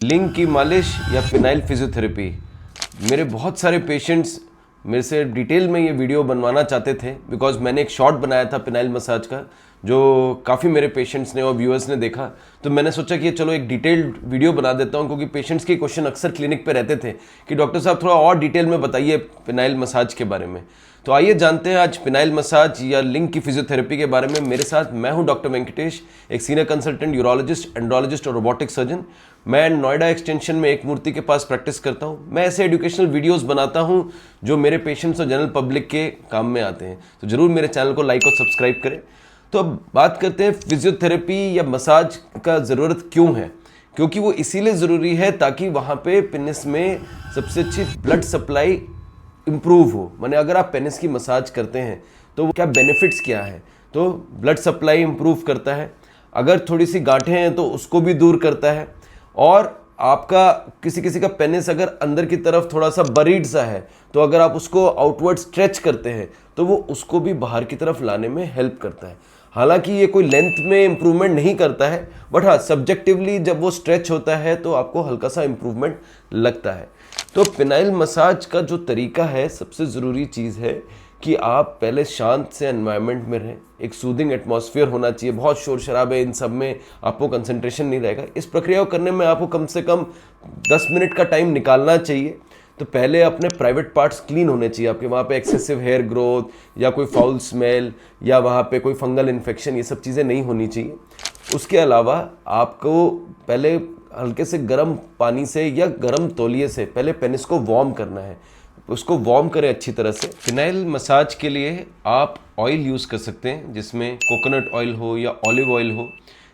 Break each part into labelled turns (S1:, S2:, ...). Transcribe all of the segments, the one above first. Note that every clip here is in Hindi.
S1: लिंक की मालिश या फिनाइल फिजियोथेरेपी। मेरे बहुत सारे पेशेंट्स मेरे से डिटेल में ये वीडियो बनवाना चाहते थे, बिकॉज मैंने एक शॉर्ट बनाया था फिनाइल मसाज का जो काफ़ी मेरे पेशेंट्स ने और व्यूअर्स ने देखा। तो मैंने सोचा कि चलो एक डिटेल्ड वीडियो बना देता हूँ, क्योंकि पेशेंट्स के क्वेश्चन अक्सर क्लिनिक पे रहते थे कि डॉक्टर साहब थोड़ा और डिटेल में बताइए फिनाइल मसाज के बारे में। तो आइए जानते हैं आज फिनाइल मसाज या लिंक की फिजियोथेरेपी के बारे में। मेरे साथ मैं हूं डॉक्टर वेंकटेश, एक सीनियर कंसल्टेंट यूरोलॉजिस्ट, एंड्रोलॉजिस्ट और रोबोटिक सर्जन। मैं नोएडा एक्सटेंशन में एक मूर्ति के पास प्रैक्टिस करता हूं। मैं ऐसे एजुकेशनल वीडियोस बनाता हूं जो मेरे पेशेंट्स और जनरल पब्लिक के काम में आते हैं। तो जरूर मेरे चैनल को लाइक और सब्सक्राइब करें। तो अब बात करते हैं फिजियोथेरेपी या मसाज का ज़रूरत क्यों है। क्योंकि वो इसीलिए ज़रूरी है ताकि वहाँ पे पेनिस में सबसे अच्छी ब्लड सप्लाई इम्प्रूव हो। माने अगर आप पेनिस की मसाज करते हैं तो क्या बेनिफिट्स क्या है, तो ब्लड सप्लाई इम्प्रूव करता है, अगर थोड़ी सी गांठें हैं तो उसको भी दूर करता है, और आपका किसी किसी का पेनिस अगर अंदर की तरफ थोड़ा सा बरीड सा है तो अगर आप उसको आउटवर्ड स्ट्रेच करते हैं तो वो उसको भी बाहर की तरफ लाने में हेल्प करता है। हालांकि ये कोई लेंथ में इम्प्रूवमेंट नहीं करता है, बट हाँ सब्जेक्टिवली जब वो स्ट्रेच होता है तो आपको हल्का सा इम्प्रूवमेंट लगता है। तो फिनाइल मसाज का जो तरीका है, सबसे ज़रूरी चीज़ है कि आप पहले शांत से एनवायरनमेंट में रहें। एक सूदिंग एटमॉस्फेयर होना चाहिए। बहुत शोर शराबे इन सब में आपको कंसंट्रेशन नहीं रहेगा। इस प्रक्रिया को करने में आपको कम से कम 10 मिनट का टाइम निकालना चाहिए। तो पहले अपने प्राइवेट पार्ट्स क्लीन होने चाहिए आपके। वहाँ पे एक्सेसिव हेयर ग्रोथ या कोई फाउल स्मेल या वहाँ पे कोई फंगल इन्फेक्शन, ये सब चीज़ें नहीं होनी चाहिए। उसके अलावा आपको पहले हल्के से गर्म पानी से या गर्म तौलिए से पहले पेनिस को वार्म करना है। उसको वार्म करें अच्छी तरह से। फिनाइल मसाज के लिए आप ऑयल यूज़ कर सकते हैं जिसमें कोकोनट ऑयल हो या ऑलिव ऑयल हो,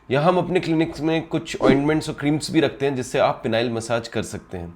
S1: या हम अपने क्लिनिक्स में कुछ ऑइंटमेंट्स और क्रीम्स भी रखते हैं जिससे आप फिनाइल मसाज कर सकते हैं।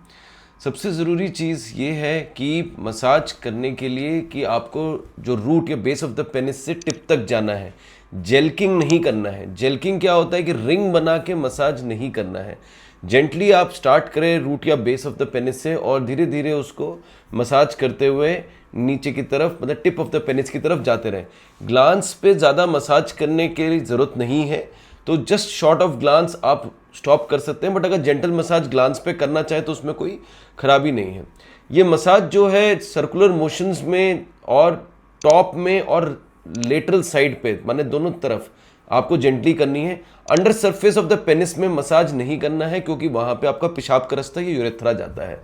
S1: सबसे ज़रूरी चीज़ ये है कि मसाज करने के लिए कि आपको जो रूट या बेस ऑफ द पेनिस से टिप तक जाना है, जेल्किंग नहीं करना है। जेल्किंग क्या होता है कि रिंग बना के मसाज नहीं करना है। जेंटली आप स्टार्ट करें रूट या बेस ऑफ द पेनिस से और धीरे धीरे उसको मसाज करते हुए नीचे की तरफ, मतलब टिप ऑफ द पेनिस की तरफ जाते रहें। ग्लांस पे ज़्यादा मसाज करने की ज़रूरत नहीं है, तो जस्ट शॉर्ट ऑफ ग्लांस आप स्टॉप कर सकते हैं। बट अगर जेंटल मसाज ग्लांस पे करना चाहे तो उसमें कोई खराबी नहीं है। ये मसाज जो है सर्कुलर मोशंस में और टॉप में और लेटरल साइड पे, माने दोनों तरफ आपको जेंटली करनी है। Under surface of the penis में मसाज नहीं करना है, क्योंकि वहाँ पे आपका पेशाब का रास्ता या यूरेथ्रा जाता है।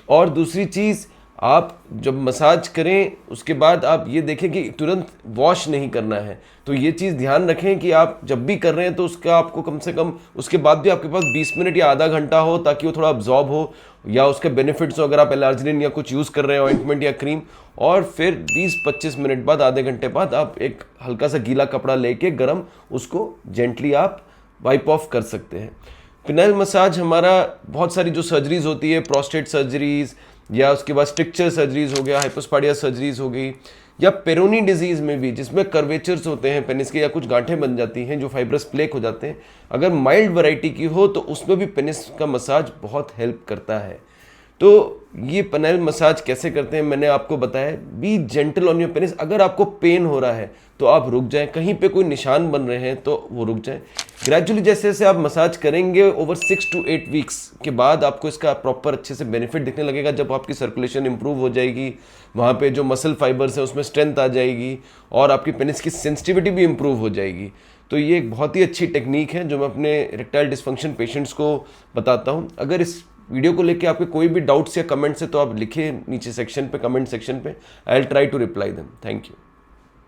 S1: और दूसरी चीज़, आप जब मसाज करें उसके बाद आप ये देखें कि तुरंत वॉश नहीं करना है। तो ये चीज़ ध्यान रखें कि आप जब भी कर रहे हैं तो उसका आपको कम से कम उसके बाद भी आपके पास 20 मिनट या आधा घंटा हो, ताकि वो थोड़ा अब्जॉर्ब हो या उसके बेनिफिट्स हो। अगर आप एलार्जिनिन या कुछ यूज़ कर रहे हैं, ऑइंटमेंट या क्रीम, और फिर 20-25 मिनट बाद, आधे घंटे बाद आप एक हल्का सा गीला कपड़ा लेके गरम उसको जेंटली आप वाइप ऑफ कर सकते हैं। फिनाइल मसाज हमारा बहुत सारी जो सर्जरीज होती है, प्रोस्टेट सर्जरीज या उसके बाद स्ट्रिक्चर सर्जरीज हो गया, हाइपोस्पाडिया सर्जरीज हो गई, या पेरोनी डिजीज़ में भी जिसमें कर्वेचर्स होते हैं पेनिस के, या कुछ गांठें बन जाती हैं जो फाइब्रस प्लेक हो जाते हैं, अगर माइल्ड वैरायटी की हो तो उसमें भी पेनिस का मसाज बहुत हेल्प करता है। तो ये फिनाइल मसाज कैसे करते हैं मैंने आपको बताया। B gentle on your penis. अगर आपको पेन हो रहा है तो आप रुक जाएं, कहीं पे कोई निशान बन रहे हैं तो वो रुक जाएं। ग्रेजुअली जैसे जैसे आप मसाज करेंगे ओवर 6 to 8 वीक्स के बाद आपको इसका प्रॉपर अच्छे से बेनिफिट दिखने लगेगा। जब आपकी सर्कुलेशन इंप्रूव हो जाएगी, वहाँ पे जो मसल फाइबर्स है उसमें स्ट्रेंथ आ जाएगी और आपकी पेनिस की सेंसिटिविटी भी इंप्रूव हो जाएगी। तो ये एक बहुत ही अच्छी टेक्निक है जो मैं अपने इरेक्टाइल डिस्फंक्शन पेशेंट्स को बताता हूँ। अगर इस वीडियो को लेके आपके कोई भी डाउट्स या कमेंट्स है तो आप लिखिए नीचे सेक्शन पे, कमेंट सेक्शन पे। I will try to reply them. Thank you.